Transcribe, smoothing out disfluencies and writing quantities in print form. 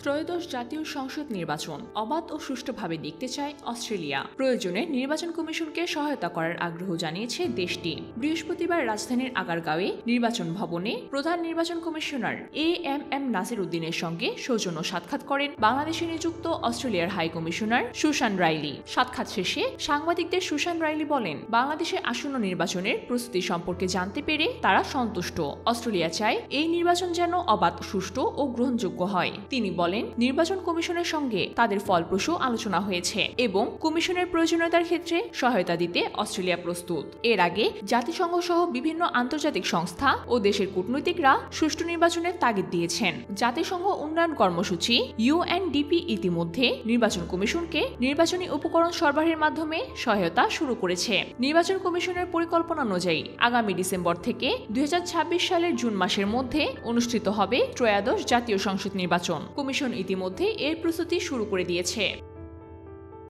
ত্রয়োদশ জাতীয় সংসদ নির্বাচন অবাধ ও সুষ্ঠুভাবে দেখতে চায় অস্ট্রেলিয়া। প্রয়োজনে নির্বাচন কমিশনকে সহায়তা করার আগ্রহ জানিয়েছে দেশটি। বৃহস্পতিবার রাজধানীর আগারগাঁওয়ে নির্বাচন ভবনে প্রধান নির্বাচন কমিশনার এএমএম নাসির উদ্দিনের সঙ্গে সৌজন্য সাক্ষাৎ করেন বাংলাদেশে নিযুক্ত অস্ট্রেলিয়ার হাই কমিশনার সুশান রাইলি। সাক্ষাৎ শেষে সাংবাদিকদের সুশান রাইলি বলেন, বাংলাদেশে আসন্ন নির্বাচনের প্রস্তুতি সম্পর্কে জানতে পেরে তারা সন্তুষ্ট। অস্ট্রেলিয়া চায় এই নির্বাচন যেন অবাধ, সুষ্ঠু ও গ্রহণযোগ্য হয়। তিনি বলেন, নির্বাচন কমিশনের সঙ্গে তাদের ফলপ্রসূ আলোচনা হয়েছে এবং কমিশনের প্রয়োজনীয়তার ক্ষেত্রে সহায়তা দিতে অস্ট্রেলিয়া প্রস্তুত। এর আগে জাতিসংঘ সহ বিভিন্ন আন্তর্জাতিক সংস্থা ও দেশের কূটনীতিকরা সুষ্ঠু নির্বাচনের তাগিদ দিয়েছেন। জাতিসংঘ উন্নয়ন কর্মসূচি ইউএনডিপি ইতিমধ্যে নির্বাচন কমিশনকে নির্বাচনী উপকরণ সরবরাহের মাধ্যমে সহায়তা শুরু করেছে। নির্বাচন কমিশনের পরিকল্পনা অনুযায়ী আগামী ডিসেম্বর থেকে 2026 সালের জুন মাসের মধ্যে অনুষ্ঠিত হবে ত্রয়োদশ জাতীয় সংসদ নির্বাচন। কমিশন ইতিমধ্যে এর প্রস্তুতি শুরু করে দিয়েছে।